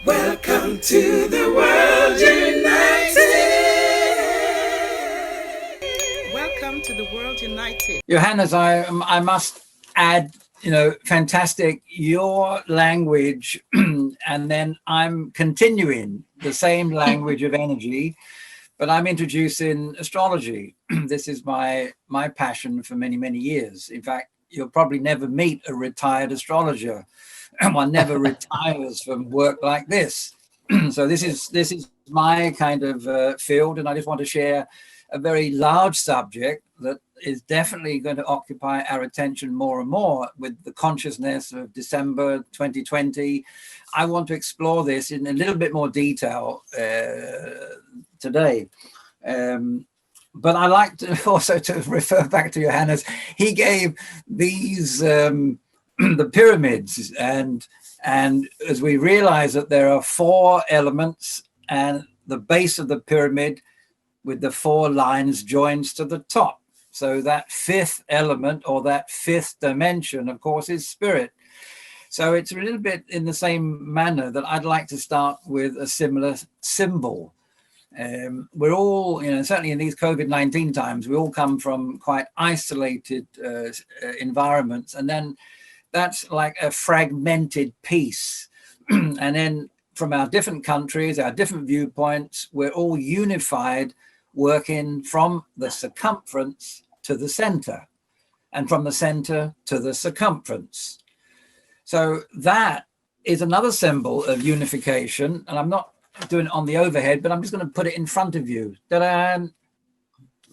Welcome to the world united. Welcome to the world united. Johannes, I must add, fantastic, your language, and then I'm continuing the same language of energy, but I'm introducing astrology. This is my passion for many, many years. In fact, you'll probably never meet a retired astrologer. One never retires from work like this. So this is my kind of field, and I just want to share a very large subject that is definitely going to occupy our attention more and more with the consciousness of December 2020. I want to explore this in a little bit more detail today. But I like to also to refer back to Johannes. He gave these the pyramids, and as we realize that there are 4 elements, and the base of the pyramid with the 4 lines joins to the top. So that 5th element, or that 5th dimension, of course, is spirit. So it's a little bit in the same manner that I'd like to start with a similar symbol. We're all, certainly in these COVID-19 times, we all come from quite isolated environments, and then that's like a fragmented piece. And then from our different countries, our different viewpoints, we're all unified, working from the circumference to the center, and from the center to the circumference. So that is another symbol of unification. And I'm not doing it on the overhead, but I'm just going to put it in front of you. Ta-da!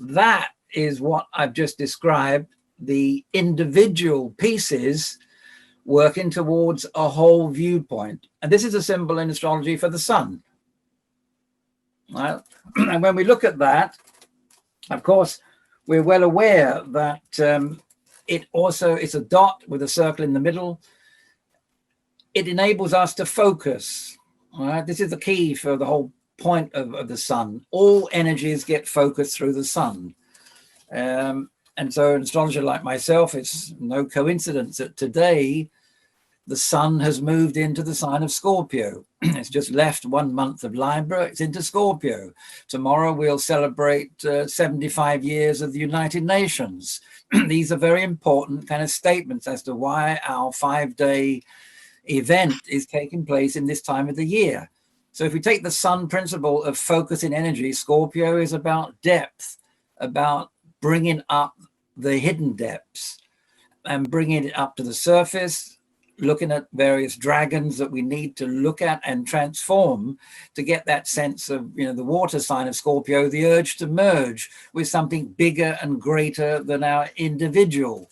That is what I've just described, the individual pieces working towards a whole viewpoint. And this is a symbol in astrology for the sun. Right? And when we look at that, of course, we're well aware that it's a dot with a circle in the middle. It enables us to focus. Right? This is the key for the whole point of the sun. All energies get focused through the sun. And so an astrologer like myself, it's no coincidence that today the sun has moved into the sign of Scorpio. It's just left 1 month of Libra, it's into Scorpio. Tomorrow we'll celebrate 75 years of the United Nations. These are very important kind of statements as to why our 5-day event is taking place in this time of the year. So if we take the sun principle of focusing energy, Scorpio is about depth, about bringing up the hidden depths and bringing it up to the surface, looking at various dragons that we need to look at and transform to get that sense of, the water sign of Scorpio, the urge to merge with something bigger and greater than our individual.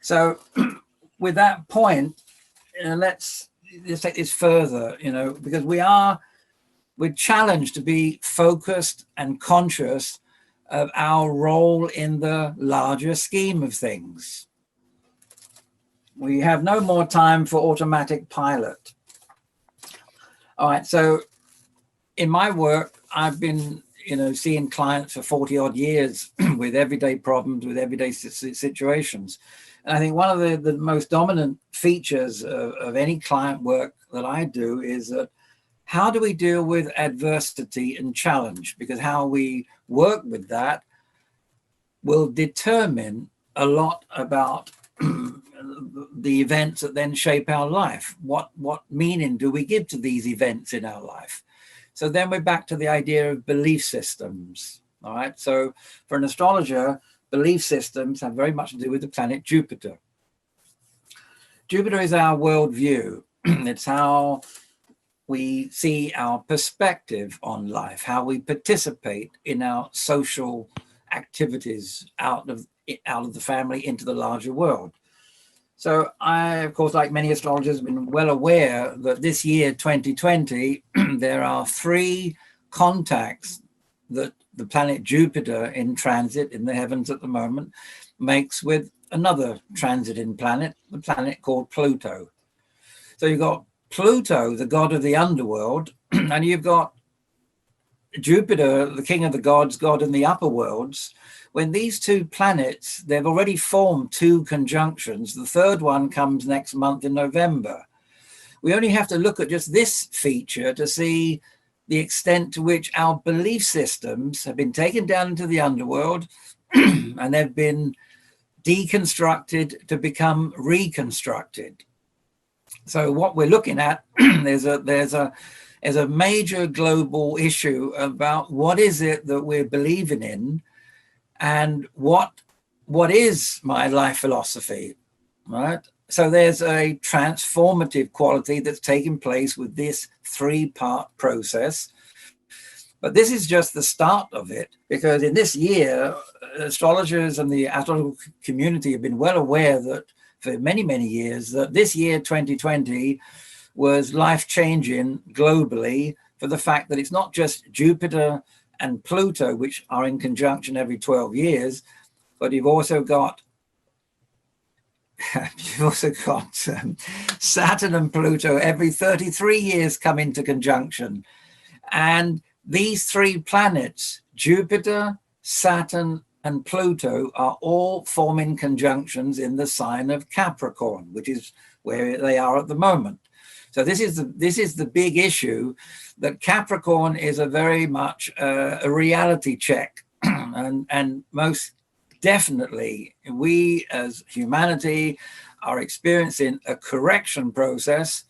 So with that point, let's take this further, because we're challenged to be focused and conscious of our role in the larger scheme of things. We have no more time for automatic pilot. All right, so in my work, I've been, seeing clients for 40 odd years with everyday problems, with everyday situations. And I think one of the most dominant features of any client work that I do is that how do we deal with adversity and challenge? Because how we work with that will determine a lot about the events that then shape our life. What meaning do we give to these events in our life? So then we're back to the idea of belief systems. All right. So for an astrologer, belief systems have very much to do with the planet Jupiter. Jupiter is our worldview. It's how we see our perspective on life, how we participate in our social activities out of the family into the larger world. So I, of course, like many astrologers, have been well aware that this year, 2020, there are 3 contacts that the planet Jupiter in transit in the heavens at the moment makes with another transiting planet, the planet called Pluto. So you've got Pluto, the god of the underworld, and you've got Jupiter, the king of the gods, god in the upper worlds. When these 2 planets, they've already formed 2 conjunctions. The 3rd one comes next month in November. We only have to look at just this feature to see the extent to which our belief systems have been taken down into the underworld and they've been deconstructed to become reconstructed. So what we're looking at, there's a major global issue about what is it that we're believing in, and what is my life philosophy, right? So there's a transformative quality that's taking place with this three-part process. But this is just the start of it, because in this year, astrologers and the astrological community have been well aware that for many, many years, that this year, 2020, was life-changing globally for the fact that it's not just Jupiter and Pluto, which are in conjunction every 12 years, but you've also got Saturn and Pluto every 33 years come into conjunction. And these three planets, Jupiter, Saturn, and Pluto, are all forming conjunctions in the sign of Capricorn, which is where they are at the moment. So this is the big issue, that Capricorn is a very much a reality check, and most definitely we as humanity are experiencing a correction process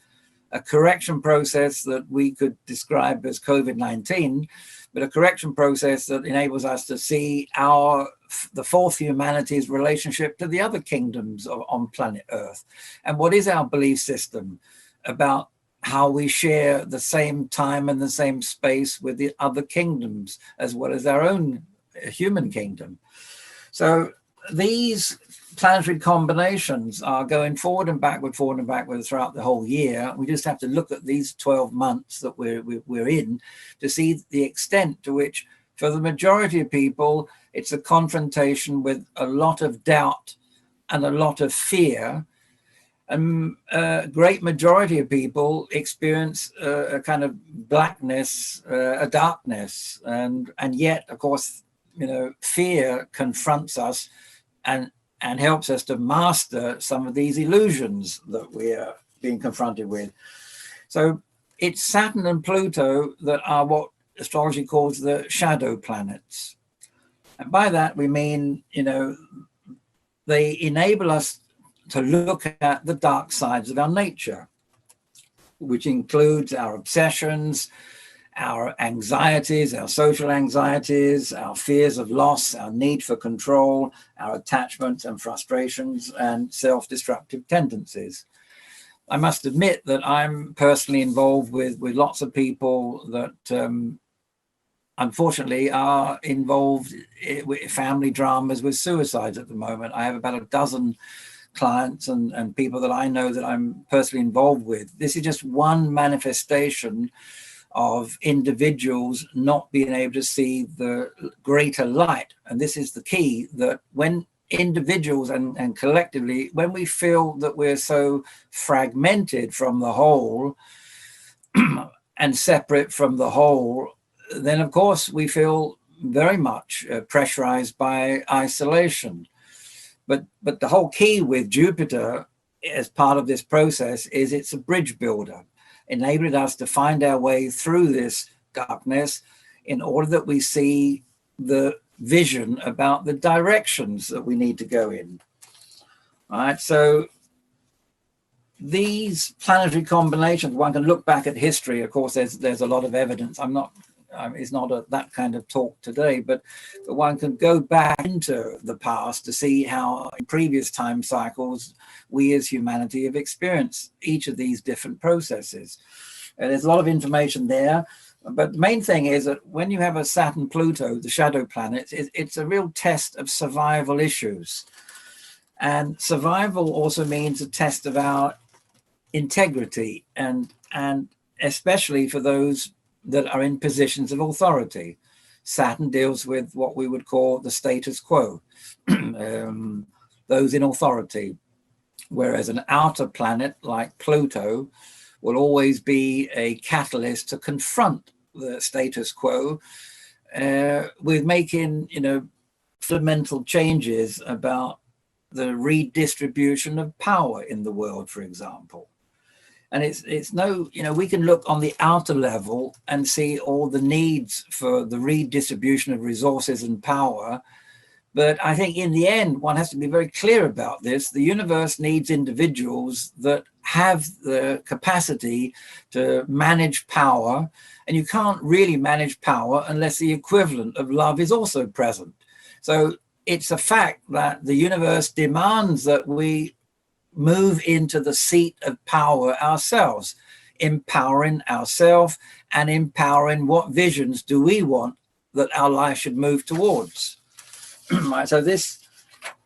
that we could describe as COVID-19, but a correction process that enables us to see the fourth humanity's relationship to the other kingdoms on planet Earth, and what is our belief system about how we share the same time and the same space with the other kingdoms, as well as our own human kingdom. So these planetary combinations are going forward and backward throughout the whole year. We just have to look at these 12 months that we're in to see the extent to which, for the majority of people, it's a confrontation with a lot of doubt and a lot of fear. And a great majority of people experience a kind of blackness, a darkness, and yet, of course, fear confronts us and helps us to master some of these illusions that we're being confronted with. So it's Saturn and Pluto that are what astrology calls the shadow planets. And by that we mean, they enable us to look at the dark sides of our nature, which includes our obsessions, our anxieties, our social anxieties, our fears of loss, our need for control, our attachments and frustrations, and self-destructive tendencies. I must admit that I'm personally involved with lots of people that unfortunately are involved with family dramas, with suicides at the moment. I have about a dozen clients and people that I know that I'm personally involved with. This is just one manifestation of individuals not being able to see the greater light. And this is the key, that when individuals and collectively, when we feel that we're so fragmented from the whole and separate from the whole, then of course we feel very much pressurized by isolation. But the whole key with Jupiter as part of this process is it's a bridge builder, enabling us to find our way through this darkness in order that we see the vision about the directions that we need to go in. All right, so these planetary combinations, one can look back at history. Of course, there's a lot of evidence. It's not that kind of talk today, but one can go back into the past to see how in previous time cycles we as humanity have experienced each of these different processes. And there's a lot of information there, but the main thing is that when you have a Saturn Pluto, the shadow planets, it's a real test of survival issues. And survival also means a test of our integrity, and especially for those that are in positions of authority. Saturn deals with what we would call the status quo, those in authority, whereas an outer planet like Pluto will always be a catalyst to confront the status quo with making, fundamental changes about the redistribution of power in the world, for example. And it's no, you know, we can look on the outer level and see all the needs for the redistribution of resources and power. But I think in the end, one has to be very clear about this. The universe needs individuals that have the capacity to manage power. And you can't really manage power unless the equivalent of love is also present. So it's a fact that the universe demands that we move into the seat of power ourselves, empowering ourselves and empowering what visions do we want that our life should move towards. So this,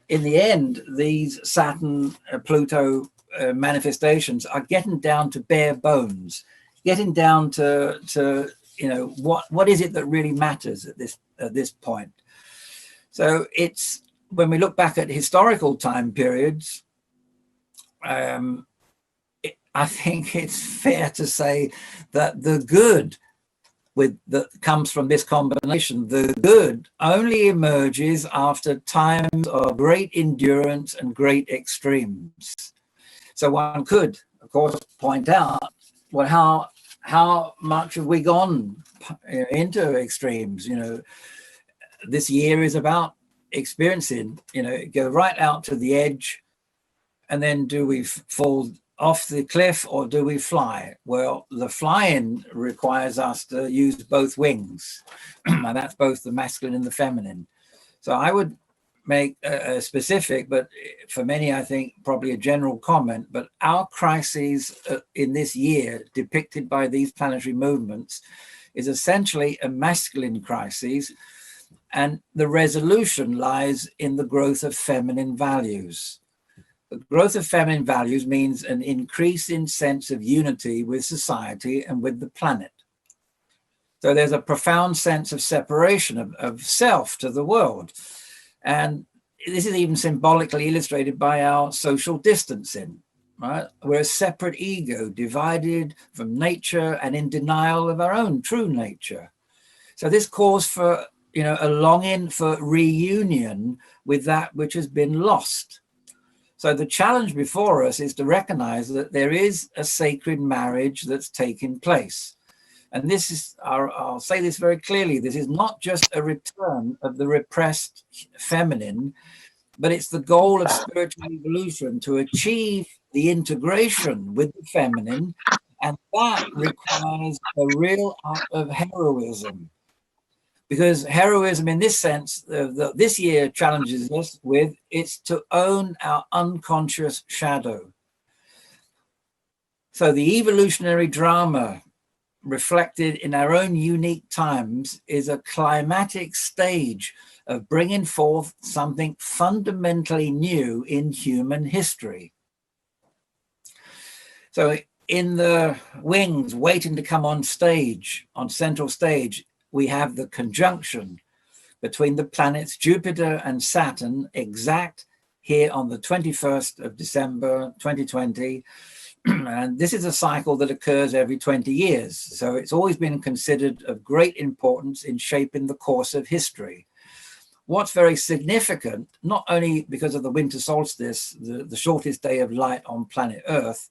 in the end, these Saturn, Pluto manifestations are getting down to bare bones, getting down to you know, what is it that really matters at this point. So it's, when we look back at historical time periods, I think it's fair to say that the good that comes from this combination, the good only emerges after times of great endurance and great extremes. So one could, of course, point out, well, how much have we gone into extremes? You know, this year is about experiencing, you know, go right out to the edge, and then do we fall off the cliff or do we fly? Well, the flying requires us to use both wings, and that's both the masculine and the feminine. So I would make a specific, but for many, I think probably a general comment, but our crises in this year depicted by these planetary movements is essentially a masculine crisis, and the resolution lies in the growth of feminine values. The growth of feminine values means an increasing sense of unity with society and with the planet. So there's a profound sense of separation of self to the world. And this is even symbolically illustrated by our social distancing, right? We're a separate ego, divided from nature and in denial of our own true nature. So this calls for, you know, a longing for reunion with that which has been lost. So the challenge before us is to recognize that there is a sacred marriage that's taking place. And this is, I'll say this very clearly, this is not just a return of the repressed feminine, but it's the goal of spiritual evolution to achieve the integration with the feminine. And that requires a real act of heroism. Because heroism in this sense, this year challenges us with, it's to own our unconscious shadow. So the evolutionary drama reflected in our own unique times is a climatic stage of bringing forth something fundamentally new in human history. So in the wings waiting to come on stage, on central stage, we have the conjunction between the planets Jupiter and Saturn, exact here on the 21st of December 2020. And this is a cycle that occurs every 20 years. So it's always been considered of great importance in shaping the course of history. What's very significant, not only because of the winter solstice, the shortest day of light on planet Earth,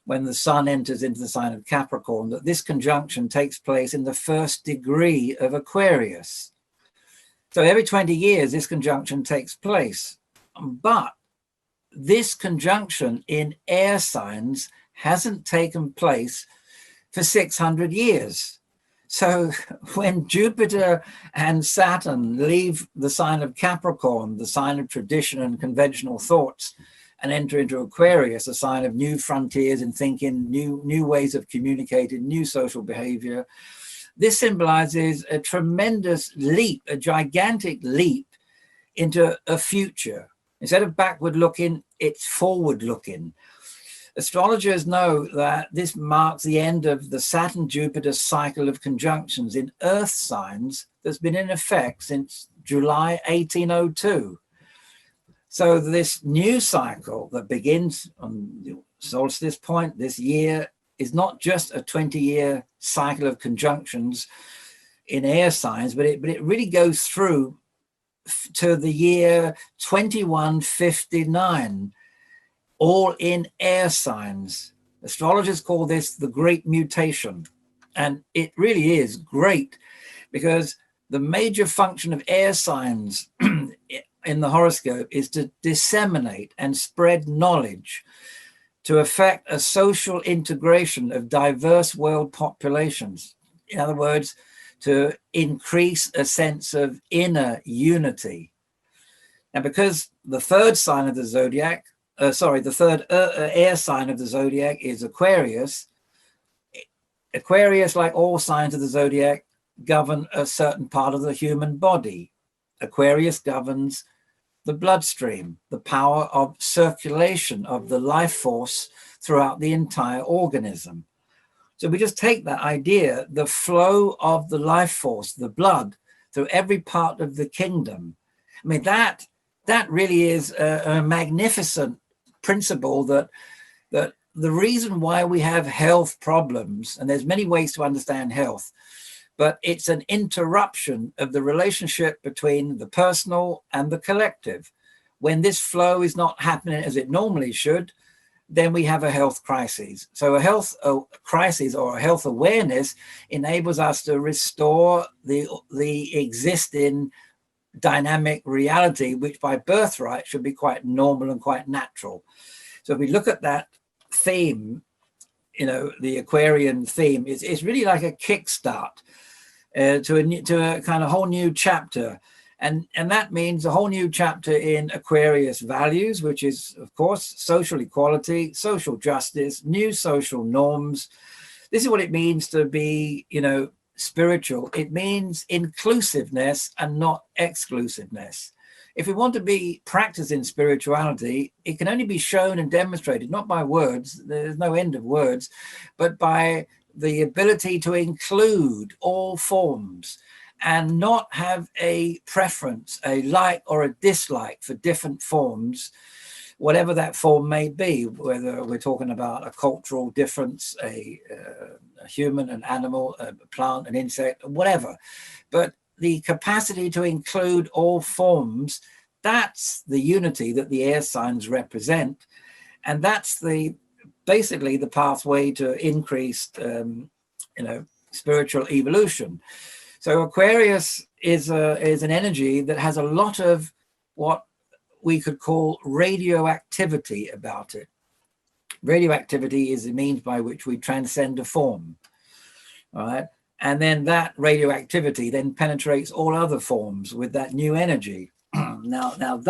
when the sun enters into the sign of Capricorn, that this conjunction takes place in the first degree of Aquarius. So every 20 years, this conjunction takes place. But this conjunction in air signs hasn't taken place for 600 years. So when Jupiter and Saturn leave the sign of Capricorn, the sign of tradition and conventional thoughts, and enter into Aquarius, a sign of new frontiers in thinking, new ways of communicating, new social behavior. This symbolizes a tremendous leap, a gigantic leap into a future. Instead of backward looking, it's forward looking. Astrologers know that this marks the end of the Saturn-Jupiter cycle of conjunctions in Earth signs that's been in effect since July 1802. So this new cycle that begins on the solstice point this year is not just a 20-year cycle of conjunctions in air signs, but it really goes through to the year 2159, all in air signs. Astrologers call this the great mutation. And it really is great, because the major function of air signs in the horoscope is to disseminate and spread knowledge, to affect a social integration of diverse world populations. In other words, to increase a sense of inner unity. And because the third sign of the zodiac, the third air sign of the zodiac is Aquarius. Aquarius, like all signs of the zodiac, govern a certain part of the human body. Aquarius governs the bloodstream, the power of circulation of the life force throughout the entire organism. So we just take that idea, the flow of the life force, the blood, through every part of the kingdom. I mean, that really is a magnificent principle, that the reason why we have health problems, and there's many ways to understand health, but it's an interruption of the relationship between the personal and the collective. When this flow is not happening as it normally should, then we have a health crisis. So a health crisis, or a health awareness, enables us to restore the existing dynamic reality, which by birthright should be quite normal and quite natural. So if we look at that theme, the Aquarian theme, it's really like a kickstart to a kind of whole new chapter. And that means a whole new chapter in Aquarius values, which is, of course, social equality, social justice, new social norms. This is what it means to be, spiritual. It means inclusiveness and not exclusiveness. If we want to be practicing spirituality, it can only be shown and demonstrated, not by words, there's no end of words, but by the ability to include all forms and not have a preference, a like or a dislike for different forms, whatever that form may be, whether we're talking about a cultural difference, a human, an animal, a plant, an insect, whatever. But the capacity to include all forms, that's the unity that the air signs represent. And that's basically the pathway to increased, spiritual evolution. So Aquarius is an energy that has a lot of what we could call radioactivity about it. Radioactivity is the means by which we transcend a form, all right? And then that radioactivity then penetrates all other forms with that new energy. Now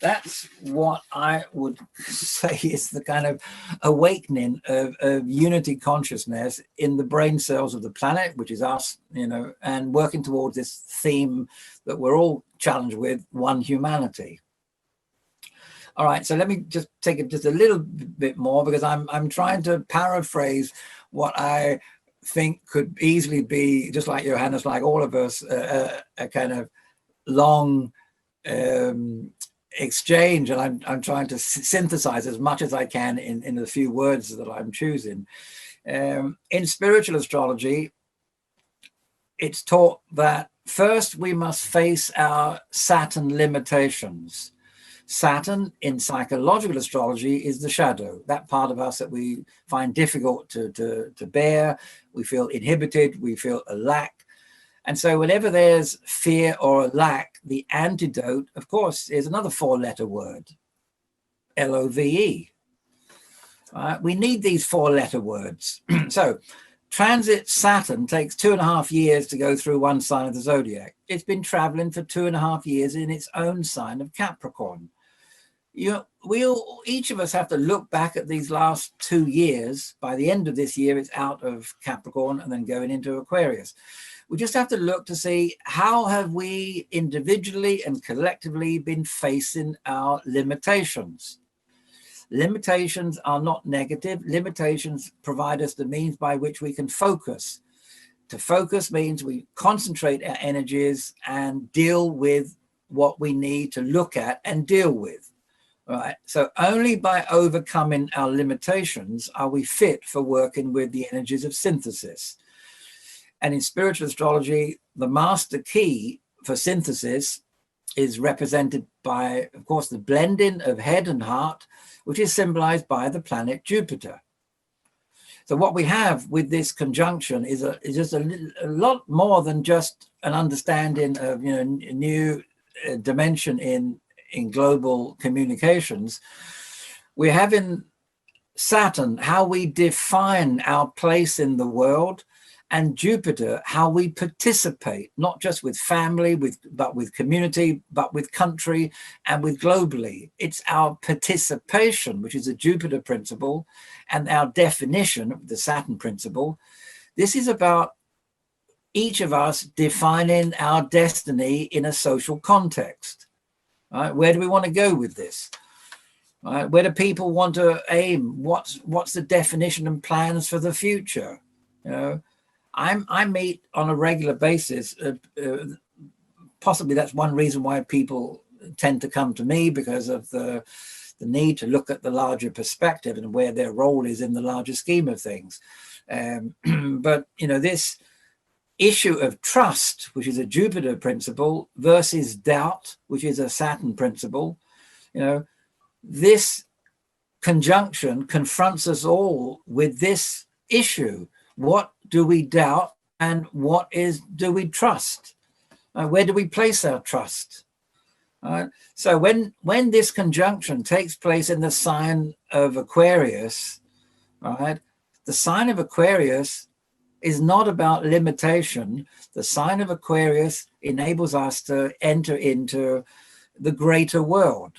that's what I would say is the kind of awakening of unity consciousness in the brain cells of the planet, which is us, and working towards this theme that we're all challenged with, one humanity. All right, so let me just take it just a little bit more, because I'm trying to paraphrase what I think could easily be, just like Johannes, like all of us, a kind of long exchange, and I'm trying to synthesize as much as I can in the few words that I'm choosing. In spiritual astrology, it's taught that first we must face our Saturn limitations. Saturn in psychological astrology is the shadow, that part of us that we find difficult to bear. We feel inhibited, we feel a lack. And so whenever there's fear or a lack, the antidote, of course, is another four-letter word, LOVE. We need these four-letter words. So transit Saturn takes 2.5 years to go through one sign of the zodiac. It's been traveling for 2.5 years in its own sign of Capricorn. Each of us have to look back at these last 2 years. By the end of this year, it's out of Capricorn and then going into Aquarius. We just have to look to see, how have we individually and collectively been facing our limitations? Limitations are not negative. Limitations provide us the means by which we can focus. To focus means we concentrate our energies and deal with what we need to look at and deal with. Right. So only by overcoming our limitations are we fit for working with the energies of synthesis. And in spiritual astrology, the master key for synthesis is represented by, of course, the blending of head and heart, which is symbolized by the planet Jupiter. So what we have with this conjunction is just a lot more than just an understanding of, you know, new dimension in global communications. We're having Saturn, how we define our place in the world, and Jupiter, how we participate, not just with family, but with community, but with country, and with globally. It's our participation, which is a Jupiter principle, and our definition, the Saturn principle. This is about each of us defining our destiny in a social context. Right? Where do we want to go with this? Right? Where do people want to aim? What's the definition and plans for the future? You know, I meet on a regular basis. Possibly that's one reason why people tend to come to me, because of the need to look at the larger perspective and where their role is in the larger scheme of things. But you know, this issue of trust, which is a Jupiter principle, versus doubt, which is a Saturn principle, you know, this conjunction confronts us all with this issue. What do we doubt, and what do we trust? Where do we place our trust? So when this conjunction takes place in the sign of Aquarius, right, the sign of Aquarius is not about limitation. The sign of Aquarius enables us to enter into the greater world.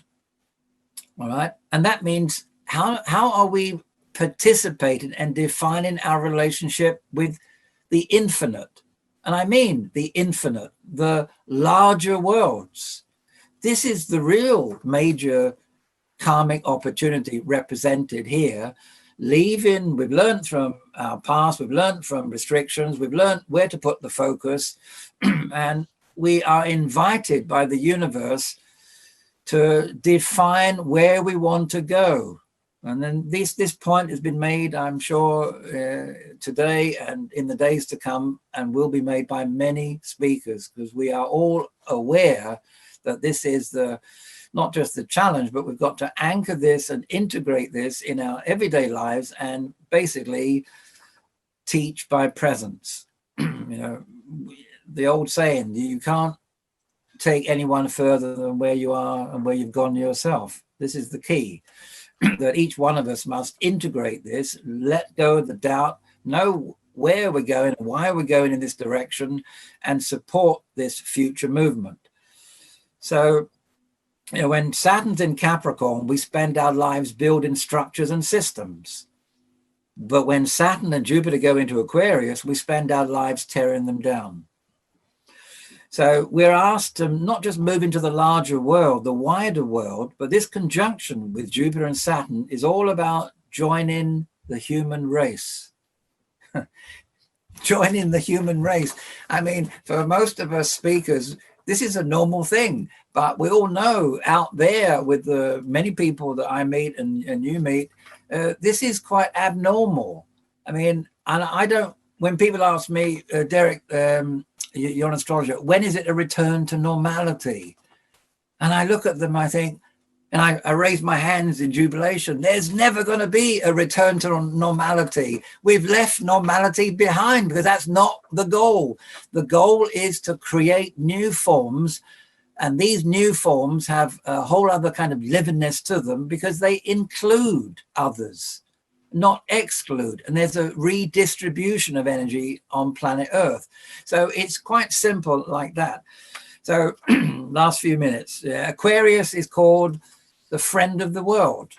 All right. And that means how are we participating and defining our relationship with the infinite? And I mean the infinite, the larger worlds. This is the real major karmic opportunity represented here. We've learned from our past, we've learned from restrictions, we've learned where to put the focus, and we are invited by the universe to define where we want to go. And then this point has been made, I'm sure, today and in the days to come, and will be made by many speakers, because we are all aware that this is not just the challenge, but we've got to anchor this and integrate this in our everyday lives, and basically teach by presence. You know, the old saying, you can't take anyone further than where you are and where you've gone yourself. This is the key, that each one of us must integrate this, let go of the doubt, know where we're going, why we're going in this direction, and support this future movement. So, you know, when Saturn's in Capricorn, we spend our lives building structures and systems. But when Saturn and Jupiter go into Aquarius, we spend our lives tearing them down. So we're asked to not just move into the larger world, the wider world, but this conjunction with Jupiter and Saturn is all about joining the human race. Joining the human race. I mean, for most of us speakers, this is a normal thing, but we all know out there with the many people that I meet and you meet, this is quite abnormal. I mean, and I don't, when people ask me, Derek, you're an astrologer, when is it a return to normality? And I look at them, I think, and I raise my hands in jubilation. There's never going to be a return to normality. We've left normality behind, because that's not the goal. The goal is to create new forms, and these new forms have a whole other kind of livingness to them, because they include others, not exclude. And there's a redistribution of energy on planet Earth. So it's quite simple like that. So last few minutes, Aquarius is called the friend of the world.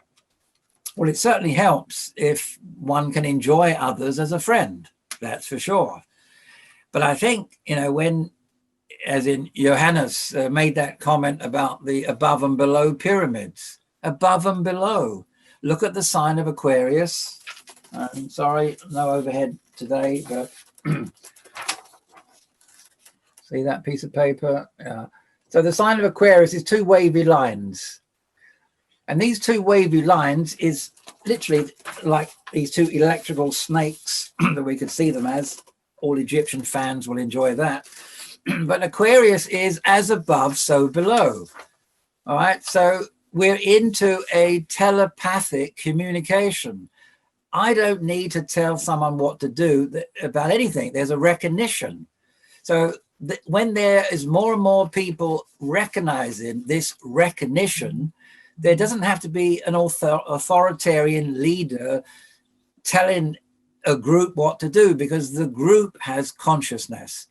Well, it certainly helps if one can enjoy others as a friend, that's for sure. But I think, you know, when, as in Johannes made that comment about the above and below pyramids, above and below, look at the sign of Aquarius. I'm sorry, no overhead today, but see that piece of paper? So the sign of Aquarius is two wavy lines. And these two wavy lines is literally like these two electrical snakes that we could see them as. All Egyptian fans will enjoy that. But Aquarius is as above, so below. All right. So we're into a telepathic communication. I don't need to tell someone what to do about anything. There's a recognition. So when there is more and more people recognizing this recognition, there doesn't have to be an authoritarian leader telling a group what to do, because the group has consciousness.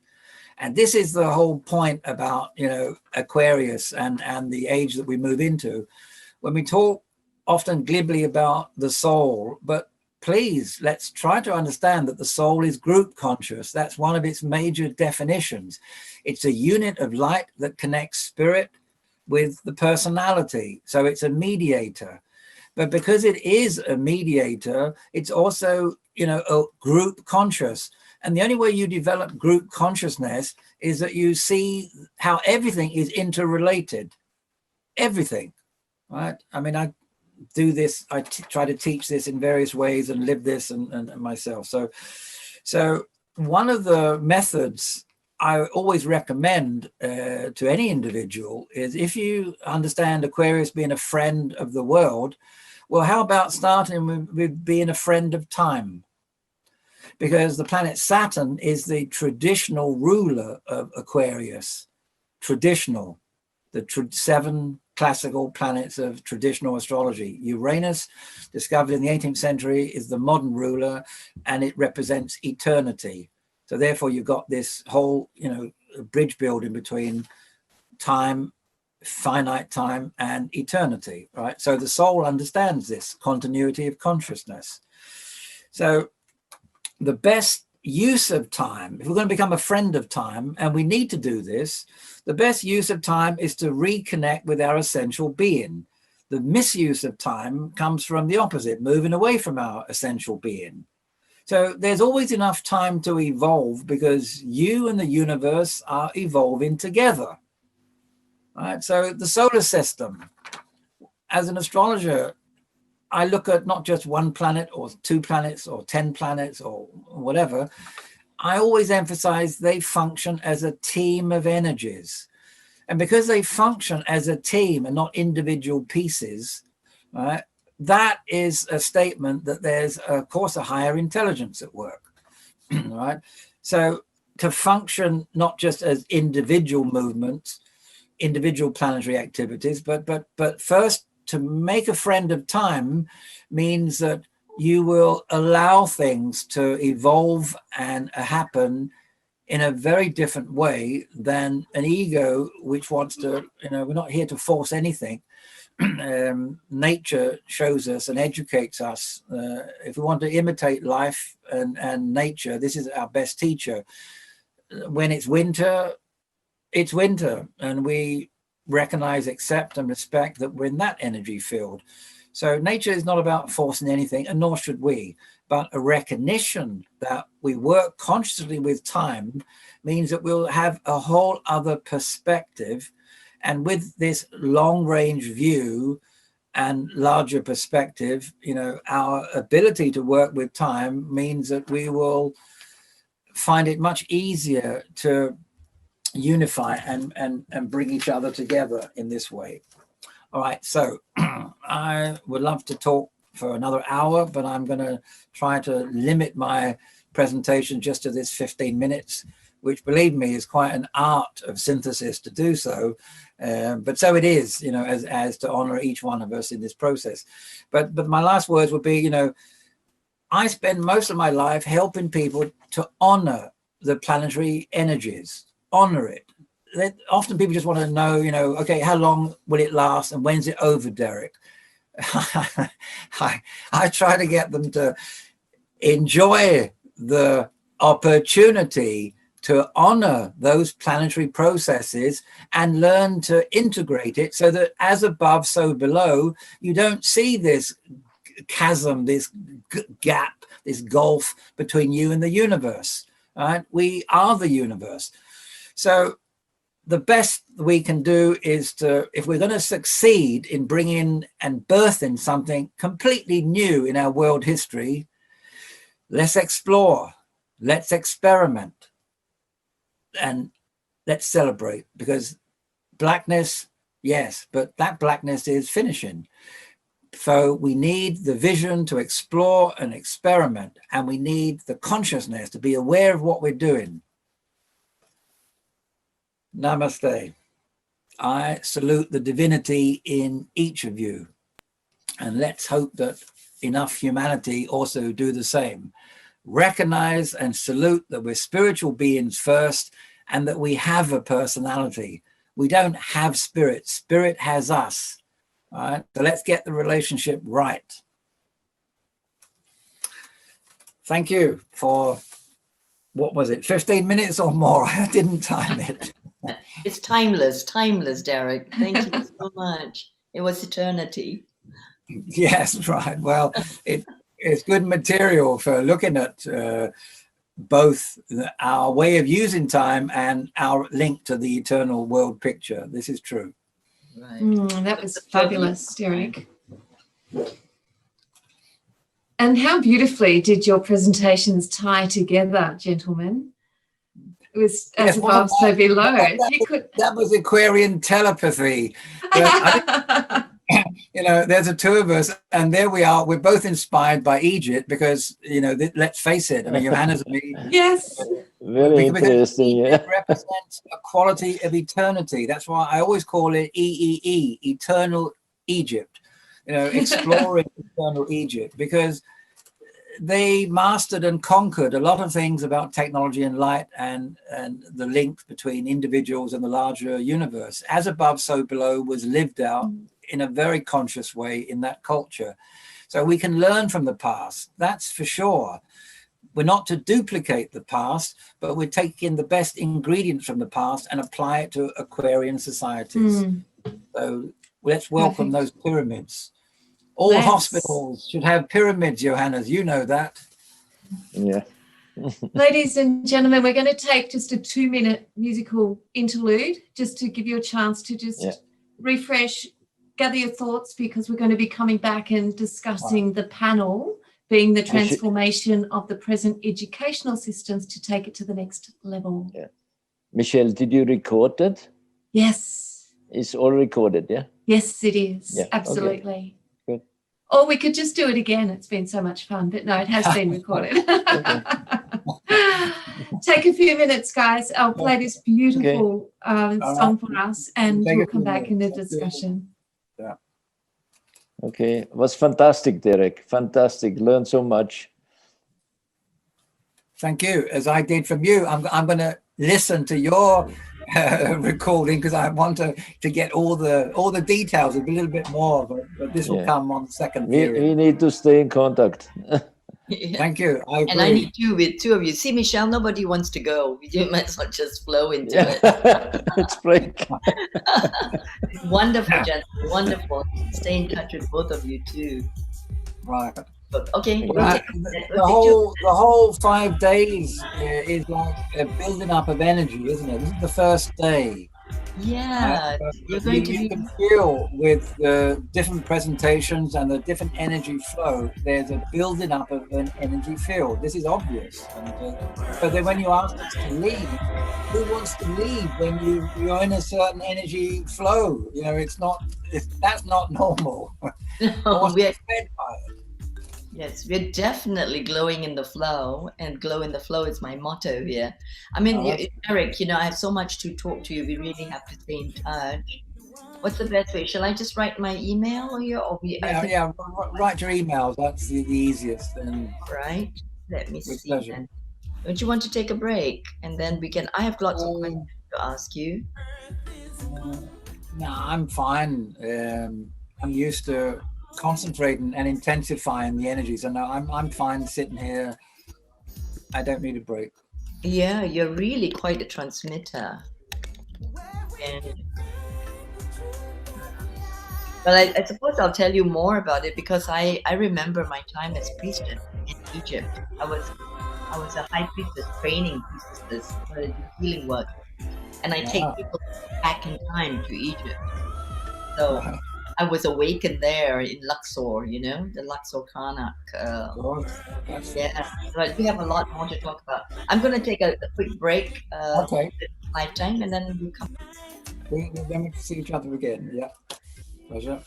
And this is the whole point about, Aquarius and the age that we move into. When we talk often glibly about the soul, but please, let's try to understand that the soul is group conscious. That's one of its major definitions. It's a unit of light that connects spirit with the personality. So it's a mediator. But because it is a mediator, it's also, a group conscious. And the only way you develop group consciousness is that you see how everything is interrelated. Everything, right? I mean, I do this, I try to teach this in various ways and live this and myself. So one of the methods I always recommend to any individual is, if you understand Aquarius being a friend of the world, well, how about starting with being a friend of time? Because the planet Saturn is the traditional ruler of Aquarius, traditional, the 7 classical planets of traditional astrology. Uranus, discovered in the 18th century, is the modern ruler, and it represents eternity. So therefore you've got this whole, bridge building between time, finite time, and eternity, right? So the soul understands this continuity of consciousness. So the best use of time, if we're going to become a friend of time, and we need to do this, the best use of time is to reconnect with our essential being. The misuse of time comes from the opposite, moving away from our essential being. So there's always enough time to evolve, because you and the universe are evolving together. Right? So the solar system, as an astrologer, I look at not just one planet or 2 planets or 10 planets or whatever. I always emphasize they function as a team of energies. And because they function as a team and not individual pieces, right, that is a statement that there's, of course, a higher intelligence at work, right? So to function not just as individual movements, individual planetary activities, but first, to make a friend of time means that you will allow things to evolve and happen in a very different way than an ego, which wants to, we're not here to force anything. Nature shows us and educates us. If we want to imitate life and nature, this is our best teacher. When it's winter, and we recognize, accept, and respect that we're in that energy field. So nature is not about forcing anything, and nor should we, but a recognition that we work consciously with time means that we'll have a whole other perspective. And with this long range view and larger perspective, our ability to work with time means that we will find it much easier to unify and bring each other together in this way. All right, so I would love to talk for another hour, but I'm going to try to limit my presentation just to this 15 minutes, which, believe me, is quite an art of synthesis to do so. But so it is, as to honor each one of us in this process. But my last words would be, I spend most of my life helping people to honor the planetary energies. Honor it. Often people just want to know, okay, how long will it last and when's it over, Derek? I try to get them to enjoy the opportunity to honor those planetary processes and learn to integrate it, so that as above, so below, you don't see this chasm, this gap, this gulf between you and the universe. Right? We are the universe. So the best we can do is to, if we're going to succeed in bringing and birthing something completely new in our world history, let's explore, let's experiment, and let's celebrate. Because blackness, yes, but that blackness is finishing. So we need the vision to explore and experiment, and we need the consciousness to be aware of what we're doing. Namaste. I salute the divinity in each of you, and let's hope that enough humanity also do the same. Recognize and salute that we're spiritual beings first, and that we have a personality. We don't have spirit. Spirit has us. All right, so let's get the relationship right. Thank you for, what was it, 15 minutes or more? I didn't time it. It's timeless, Derek. Thank you so much. It was eternity. Yes, right. Well, it's good material for looking at both our way of using time and our link to the eternal world picture. This is true. Right. That was fabulous, Derek. And how beautifully did your presentations tie together, gentlemen? It was as above, so below. That was Aquarian telepathy. You know, there's a two of us, and there we are. We're both inspired by Egypt because, you know, let's face it. I mean, Johanna's and me. Yes. Very interesting. It represents a quality of eternity. That's why I always call it EEE, Eternal Egypt. You know, exploring eternal Egypt, because they mastered and conquered a lot of things about technology and light and the link between individuals and the larger universe. As above, so below was lived out in a very conscious way in that culture. So we can learn from the past, that's for sure. We're not to duplicate the past, but we're taking the best ingredients from the past and apply it to Aquarian societies. So let's welcome those pyramids. All hospitals should have pyramids, Johannes, you know that. Yeah. Ladies and gentlemen, we're going to take just a 2-minute musical interlude just to give you a chance to just refresh, gather your thoughts, because we're going to be coming back and discussing the panel being the transformation of the present educational systems to take it to the next level. Yeah. Michelle, did you record it? Yes. It's all recorded, yeah? Yes, it is. Yeah. Absolutely. Okay. Good. Or we could just do it again. It's been so much fun. But no, it has been recorded. Take a few minutes, guys. I'll play this beautiful song for us, and we'll come back in the discussion. Yeah. Okay. It was fantastic, Derek. Fantastic. Learned so much. Thank you. As I did from you, I'm going to listen to your recording because I want to get all the details, a little bit more, but this will come on the second period. We need to stay in contact. Thank you. I agree. And I need to with two of you. See, Michelle, nobody wants to go. You might as well just flow into it. It's break. Wonderful, gentlemen. Wonderful. Stay in touch with both of you too. Right. But, okay. The whole 5 days is like a building up of energy, isn't it? This is the first day. Yeah. You're going to you can feel with the different presentations and the different energy flow, there's a building up of an energy field. This is obvious. And, but then when you ask us to leave, who wants to leave when you're in a certain energy flow? You know, that's not normal. No, we're fed by it. Yes, we're definitely glowing in the flow, and glow in the flow is my motto here. I mean, Eric, you know, I have so much to talk to you. We really have to stay in touch. What's the best way? Shall I just write my email or write your emails. That's the easiest. Right. Let me see. Pleasure. Don't you want to take a break? And then we can, I have lots of questions to ask you. No, I'm fine. I'm used to concentrating and intensifying the energy. So no, I'm fine sitting here. I don't need a break. Yeah, you're really quite a transmitter. Well, I suppose I'll tell you more about it because I remember my time as priestess in Egypt. I was a high priestess training priestesses for the healing work, and I take people back in time to Egypt. So I was awakened there in Luxor, you know, the Luxor Karnak. But we have a lot more to talk about. I'm going to take a quick break. Lifetime, and then we'll come. Then we can see each other again. Yeah. Pleasure.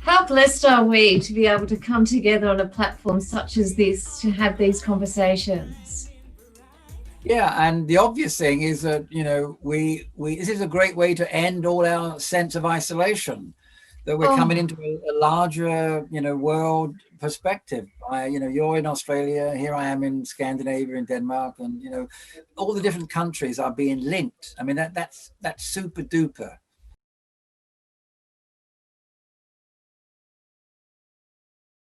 How blessed are we to be able to come together on a platform such as this to have these conversations? Yeah, and the obvious thing is that, you know, we this is a great way to end all our sense of isolation, that we're coming into a larger, you know, world perspective. You know, you're in Australia, here I am in Scandinavia, in Denmark, and, you know, all the different countries are being linked. I mean, that's super duper.